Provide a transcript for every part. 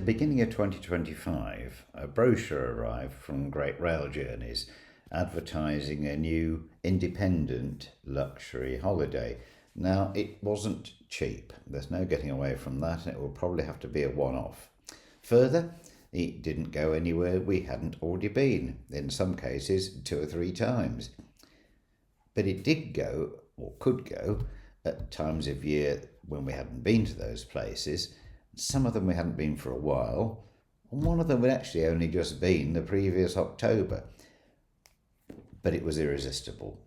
beginning of 2025, a brochure arrived from Great Rail Journeys advertising a new independent luxury holiday. Now, it wasn't cheap. There's no getting away from that, and it will probably have to be a one-off. Further, it didn't go anywhere we hadn't already been, in some cases 2 or 3 times. But it did go, or could go, at times of year when we hadn't been to those places. Some of them we hadn't been for a while, and one of them we'd actually only just been the previous October. But it was irresistible.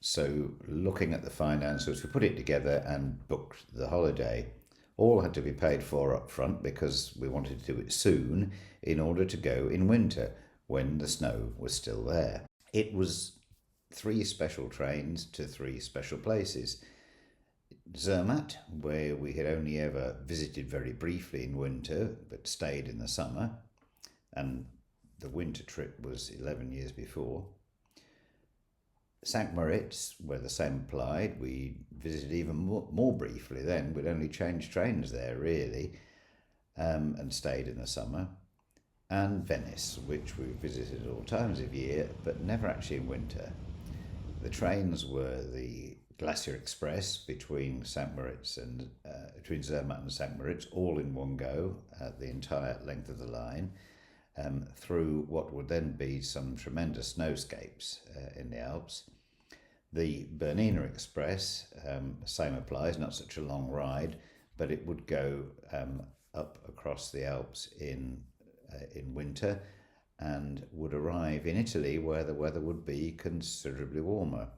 So looking at the finances, we put it together and booked the holiday. All had to be paid for up front because we wanted to do it soon in order to go in winter when the snow was still there. It was 3 special trains to 3 special places. Zermatt, where we had only ever visited very briefly in winter but stayed in the summer, and the winter trip was 11 years before. St. Moritz, where the same applied, we visited even more briefly then. We'd only changed trains there really, and stayed in the summer. And Venice, which we visited at all times of year but never actually in winter. The trains were the Glacier Express between St. Moritz and between Zermatt and St. Moritz, all in one go, the entire length of the line, through what would then be some tremendous snowscapes in the Alps. The Bernina Express, same applies, not such a long ride, but it would go up across the Alps in winter and would arrive in Italy where the weather would be considerably warmer.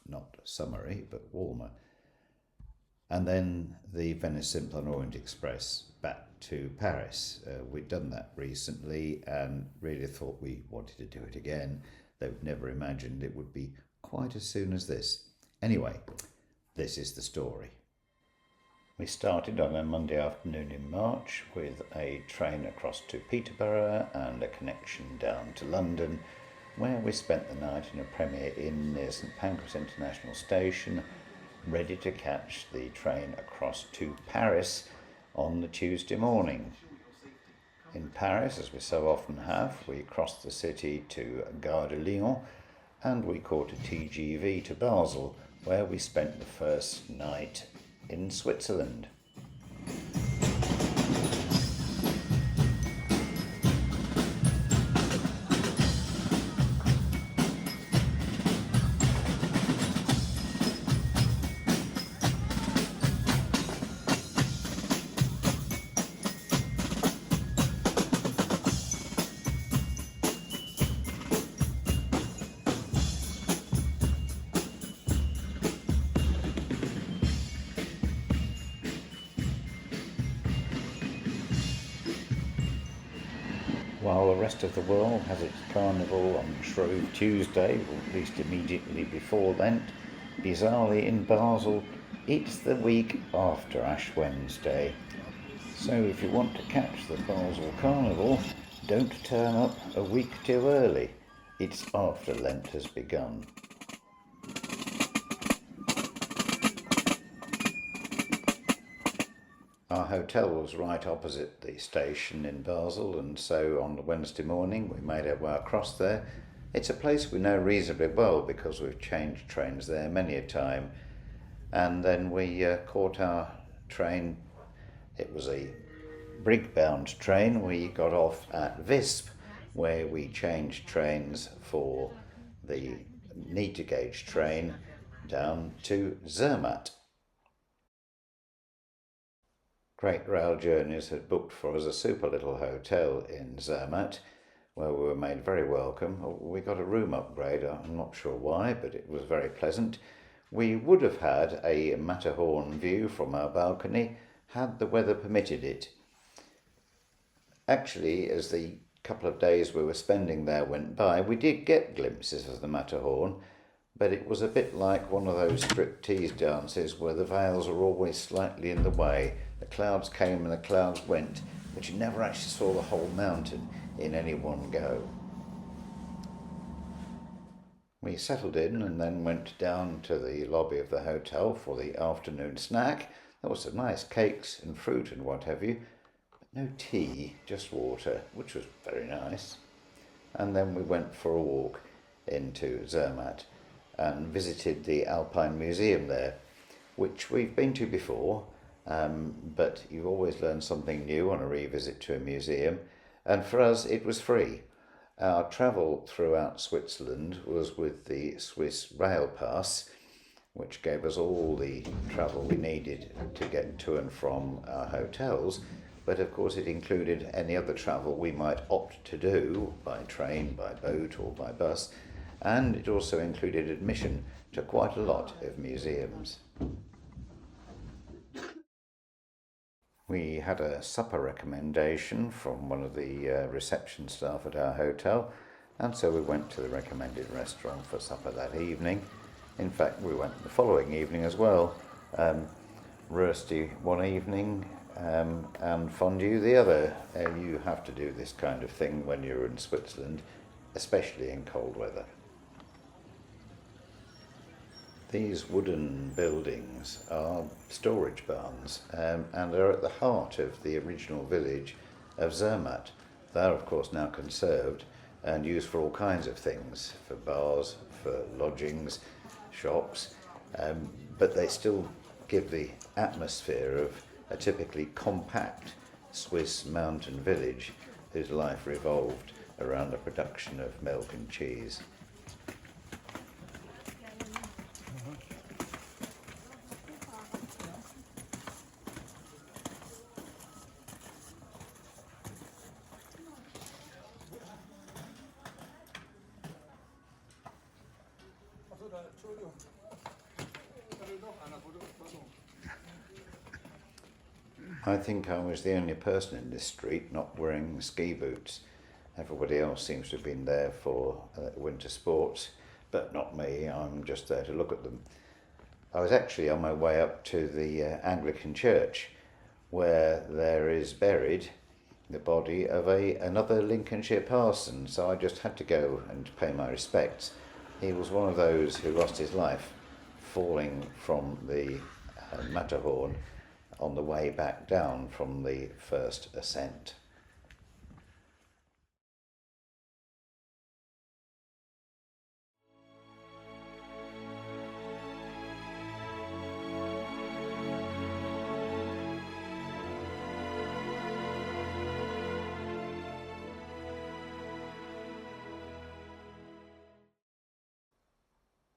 Not summery, but warmer. And then the Venice Simplon Orient Express back to Paris. We'd done that recently and really thought we wanted to do it again, though we'd never imagined it would be quite as soon as this. Anyway, this is the story. We started on a Monday afternoon in March with a train across to Peterborough and a connection down to London, where we spent the night in a Premier Inn near St Pancras International Station, ready to catch the train across to Paris on the Tuesday morning. In Paris, as we so often have, we crossed the city to Gare de Lyon and we caught a TGV to Basel, where we spent the first night in Switzerland. While the rest of the world has its carnival on Shrove Tuesday, or at least immediately before Lent, bizarrely in Basel, it's the week after Ash Wednesday. So if you want to catch the Basel Carnival, don't turn up a week too early. It's after Lent has begun. Our hotel was right opposite the station in Basel, and so on the Wednesday morning we made our way across there. It's a place we know reasonably well because we've changed trains there many a time. And then we caught our train. It was a brig-bound train. We got off at Visp, where we changed trains for the meter gauge train down to Zermatt. Great Rail Journeys had booked for us a super little hotel in Zermatt, where we were made very welcome. We got a room upgrade, I'm not sure why, but it was very pleasant. We would have had a Matterhorn view from our balcony had the weather permitted it. Actually, as the couple of days we were spending there went by, we did get glimpses of the Matterhorn, but it was a bit like one of those striptease dances where the veils are always slightly in the way. The clouds came and the clouds went, but you never actually saw the whole mountain in any one go. We settled in and then went down to the lobby of the hotel for the afternoon snack. There were some nice cakes and fruit and what have you. No tea, just water, which was very nice. And then we went for a walk into Zermatt and visited the Alpine Museum there, which we've been to before, but you always learn something new on a revisit to a museum. And for us, it was free. Our travel throughout Switzerland was with the Swiss Rail Pass, which gave us all the travel we needed to get to and from our hotels. But of course, it included any other travel we might opt to do by train, by boat, or by bus. And it also included admission to quite a lot of museums. We had a supper recommendation from one of the reception staff at our hotel, and so we went to the recommended restaurant for supper that evening. In fact, we went the following evening as well. Rösti one evening and fondue the other. You have to do this kind of thing when you're in Switzerland, especially in cold weather. These wooden buildings are storage barns and are at the heart of the original village of Zermatt. They are, of course, now conserved and used for all kinds of things, for bars, for lodgings, shops, but they still give the atmosphere of a typically compact Swiss mountain village whose life revolved around the production of milk and cheese. I think I was the only person in this street not wearing ski boots. Everybody else seems to have been there for winter sports, but not me. I'm just there to look at them. I was actually on my way up to the Anglican church, where there is buried the body of another Lincolnshire parson, so I just had to go and pay my respects. He was one of those who lost his life falling from the Matterhorn on the way back down from the first ascent.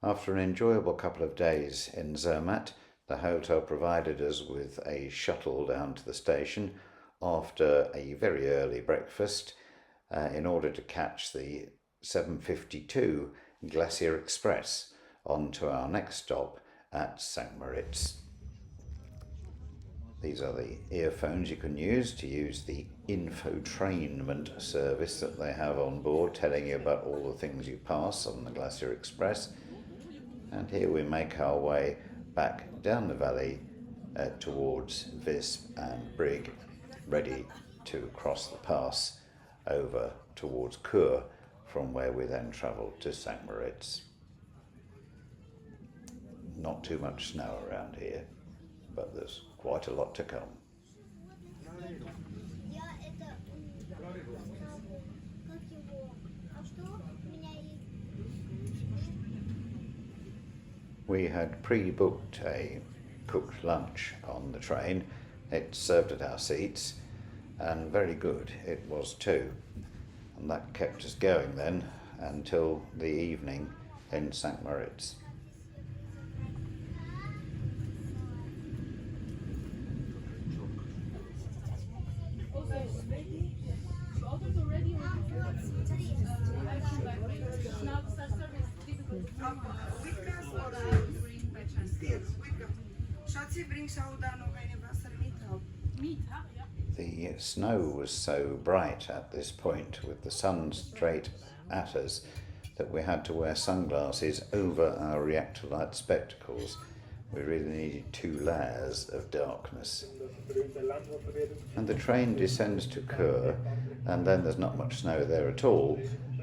After an enjoyable couple of days in Zermatt, the hotel provided us with a shuttle down to the station after a very early breakfast in order to catch the 7:52 Glacier Express on to our next stop at St. Moritz. These are the earphones you can use the infotainment service that they have on board, telling you about all the things you pass on the Glacier Express. And here we make our way back down the valley towards Visp and Brig, ready to cross the pass over towards Chur, from where we then travelled to St. Moritz. Not too much snow around here, but there's quite a lot to come. We had pre-booked a cooked lunch on the train. It's served at our seats, and very good it was too. And that kept us going then until the evening in St. Moritz. The snow was so bright at this point, with the sun straight at us, that we had to wear sunglasses over our reactor light spectacles. We really needed 2 layers of darkness. And the train descends to Chur, and then there's not much snow there at all,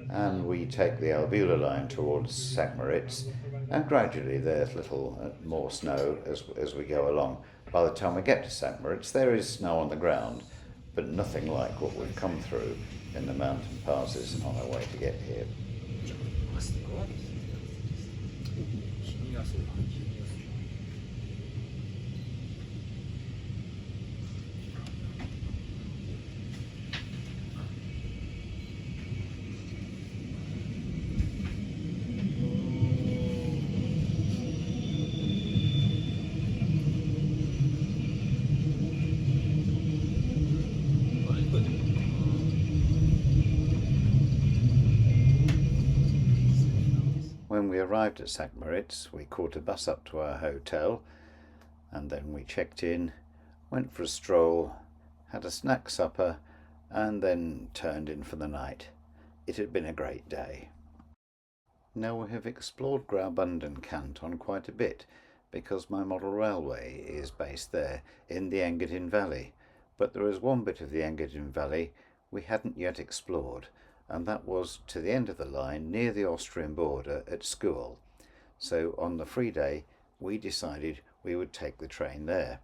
and we take the Albula line towards St. Moritz, and gradually there's little more snow as we go along. By the time we get to St. Moritz, there is snow on the ground, but nothing like what we've come through in the mountain passes on our way to get here. When we arrived at St. Moritz, we caught a bus up to our hotel, and then we checked in, went for a stroll, had a snack supper, and then turned in for the night. It had been a great day. Now we have explored Graubünden canton quite a bit, because my model railway is based there in the Engadin Valley, but there is one bit of the Engadin Valley we hadn't yet explored, and that was to the end of the line near the Austrian border at School. So on the free day we decided we would take the train there.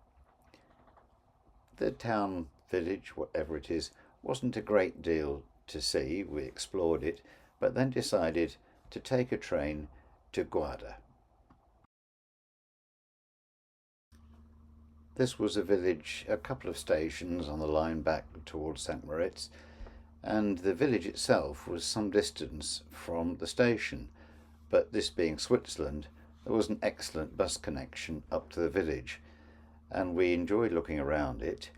The town, village, whatever it is, wasn't a great deal to see. We explored it, but then decided to take a train to Guarda. This was a village a couple of stations on the line back towards St. Moritz, and the village itself was some distance from the station, but this being Switzerland, there was an excellent bus connection up to the village, and we enjoyed looking around it.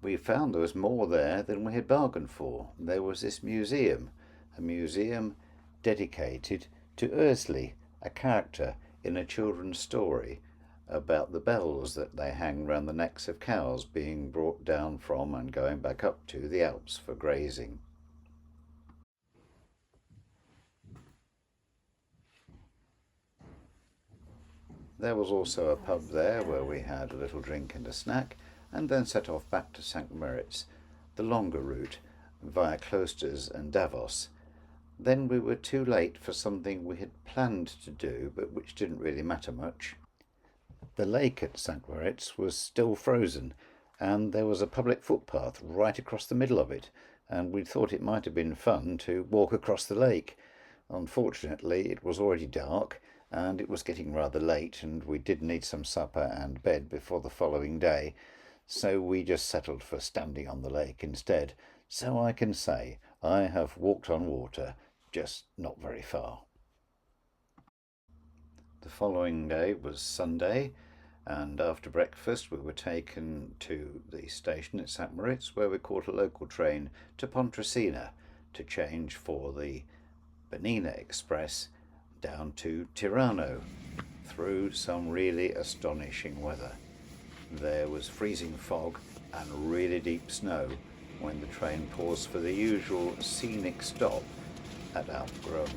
We found there was more there than we had bargained for. There was this museum, a museum dedicated to Ursli, a character in a children's story about the bells that they hang round the necks of cows being brought down from and going back up to the Alps for grazing. There was also a pub there where we had a little drink and a snack, and then set off back to St. Moritz, the longer route via Klosters and Davos. Then we were too late for something we had planned to do, but which didn't really matter much. The lake at St. Moritz was still frozen, and there was a public footpath right across the middle of it, and we thought it might have been fun to walk across the lake. Unfortunately, it was already dark, and it was getting rather late, and we did need some supper and bed before the following day, so we just settled for standing on the lake instead. So I can say I have walked on water, just not very far. The following day was Sunday, and after breakfast we were taken to the station at St. Moritz, where we caught a local train to Pontresina to change for the Bernina Express down to Tirano, through some really astonishing weather. There was freezing fog and really deep snow when the train paused for the usual scenic stop at Alpgrom.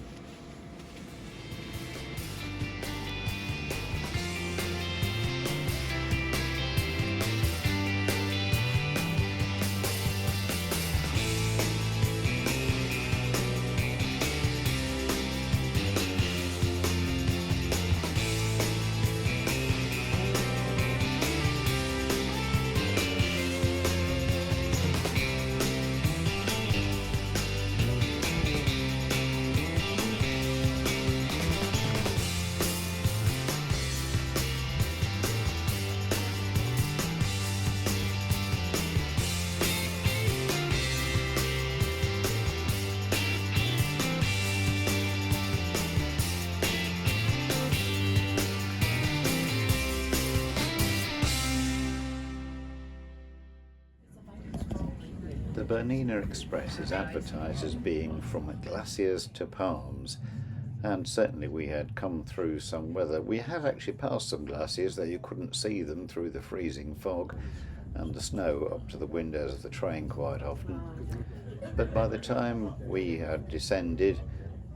The Bernina Express is advertised as being from glaciers to palms, and certainly we had come through some weather. We had actually passed some glaciers, though you couldn't see them through the freezing fog and the snow up to the windows of the train quite often. But by the time we had descended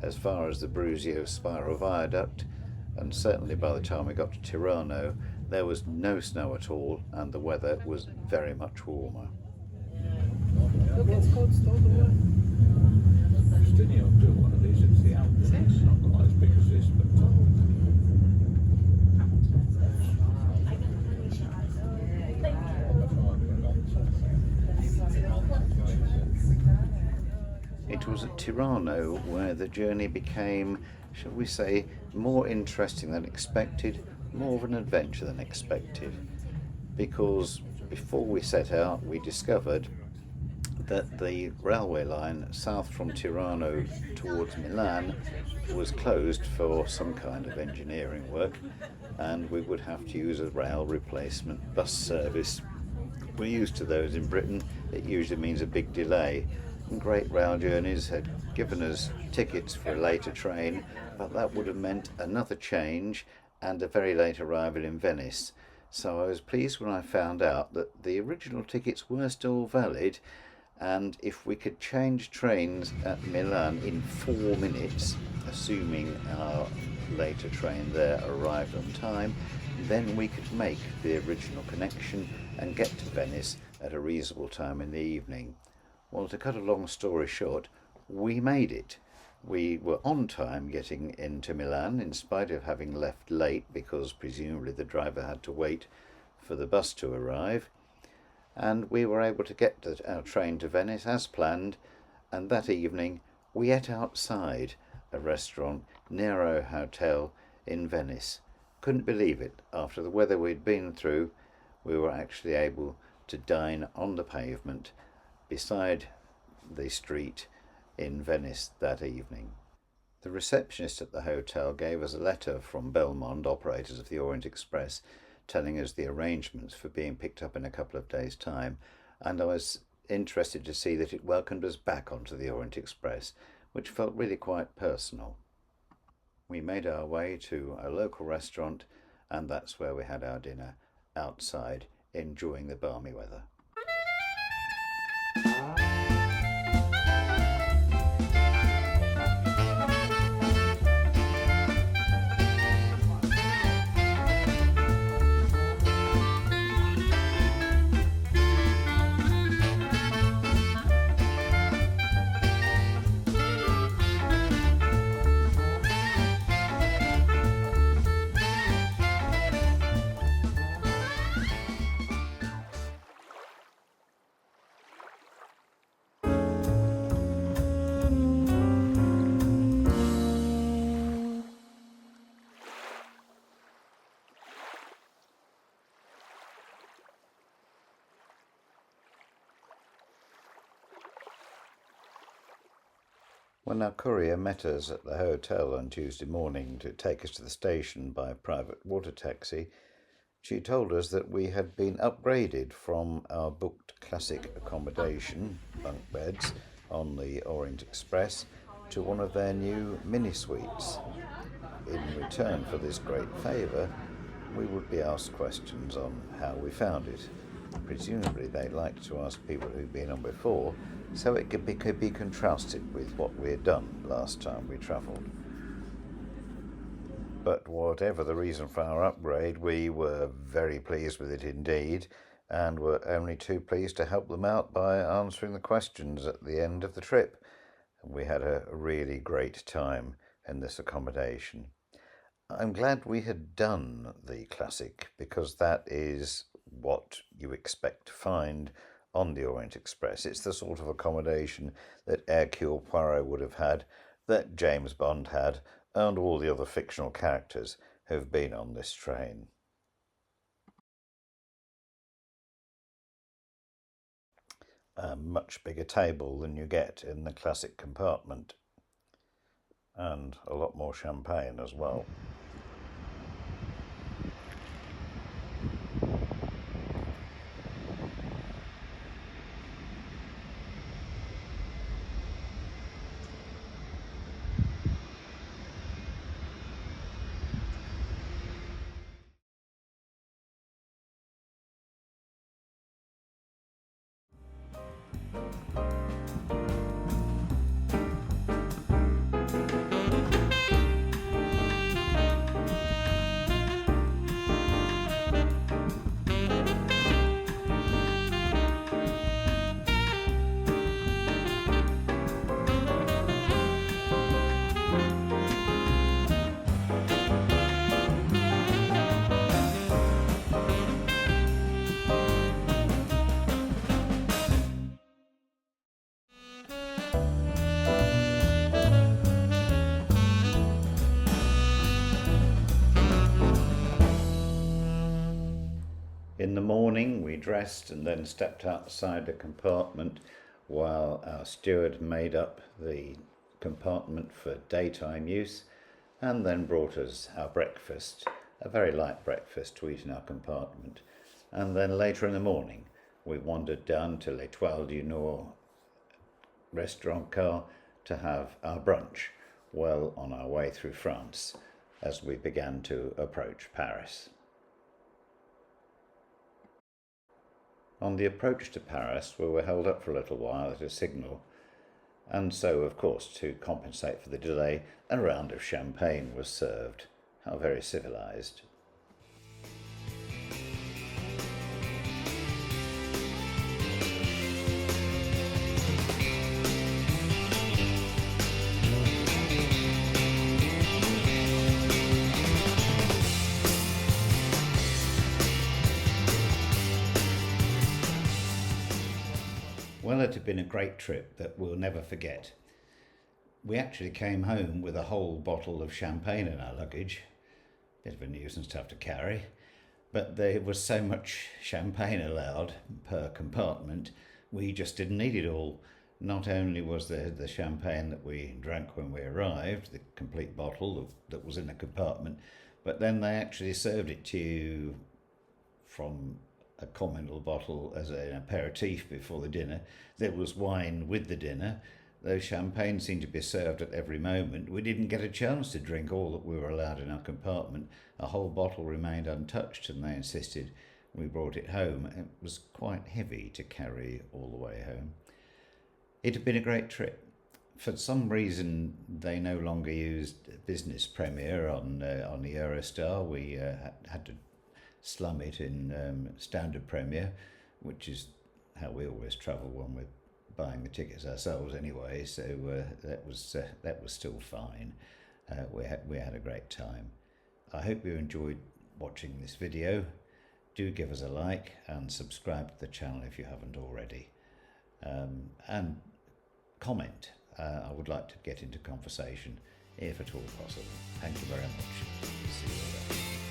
as far as the Brusio Spiral Viaduct, and certainly by the time we got to Tirano, there was no snow at all, and the weather was very much warmer. Look, it's called Stolberg. Still up to one of these, it's the Alps. It's not quite as big as this, but Tirano, where the journey became, shall we say, more interesting than expected, more of an adventure than expected. Because before we set out, we discovered that the railway line south from Tirano towards Milan was closed for some kind of engineering work, and we would have to use a rail replacement bus service. We're used to those in Britain. It usually means a big delay, and Great Rail Journeys had given us tickets for a later train, but that would have meant another change and a very late arrival in Venice. So I was pleased when I found out that the original tickets were still valid, and if we could change trains at Milan in 4 minutes, assuming our later train there arrived on time, then we could make the original connection and get to Venice at a reasonable time in the evening. Well, to cut a long story short, we made it. We were on time getting into Milan in spite of having left late because presumably the driver had to wait for the bus to arrive, and we were able to get our train to Venice as planned, and that evening we ate outside a restaurant, Nero Hotel in Venice. Couldn't believe it. After the weather we'd been through, we were actually able to dine on the pavement beside the street in Venice that evening. The receptionist at the hotel gave us a letter from Belmond, operators of the Orient Express, telling us the arrangements for being picked up in a couple of days' time, and I was interested to see that it welcomed us back onto the Orient Express, which felt really quite personal. We made our way to a local restaurant, and that's where we had our dinner, outside, enjoying the balmy weather. When our courier met us at the hotel on Tuesday morning to take us to the station by private water taxi, she told us that we had been upgraded from our booked classic accommodation, bunk beds, on the Orient Express to one of their new mini suites. In return for this great favour, we would be asked questions on how we found it. Presumably they like to ask people who've been on before, so it could be contrasted with what we had done last time we travelled. But whatever the reason for our upgrade, we were very pleased with it indeed, and were only too pleased to help them out by answering the questions at the end of the trip. We had a really great time in this accommodation. I'm glad we had done the classic, because that is what you expect to find on the Orient Express. It's the sort of accommodation that Hercule Poirot would have had, that James Bond had, and all the other fictional characters who've been on this train. A much bigger table than you get in the classic compartment, and a lot more champagne as well. the morning we dressed and then stepped outside the compartment while our steward made up the compartment for daytime use and then brought us our breakfast, a very light breakfast to eat in our compartment. And then later in the morning we wandered down to l'Étoile du Nord restaurant car to have our brunch, well on our way through France as we began to approach Paris. On the approach to Paris, we were held up for a little while at a signal, and so, of course, to compensate for the delay, a round of champagne was served. How very civilised. Well, it had been a great trip that we'll never forget. We actually came home with a whole bottle of champagne in our luggage. Bit of a nuisance to have to carry, but there was so much champagne allowed per compartment, we just didn't need it all. Not only was there the champagne that we drank when we arrived, the complete bottle that was in a compartment, but then they actually served it to you from a communal bottle as an aperitif before the dinner. There was wine with the dinner. Though champagne seemed to be served at every moment, we didn't get a chance to drink all that we were allowed in our compartment. A whole bottle remained untouched and they insisted we brought it home. It was quite heavy to carry all the way home. It had been a great trip. For some reason they no longer used Business Premier on the Eurostar. We had to slum it in Standard Premier, which is how we always travel when we're buying the tickets ourselves anyway, so that was still fine. We had a great time. I hope you enjoyed watching this video. Do give us a like and subscribe to the channel if you haven't already, and comment. I would like to get into conversation if at all possible. Thank you very much. See you all later.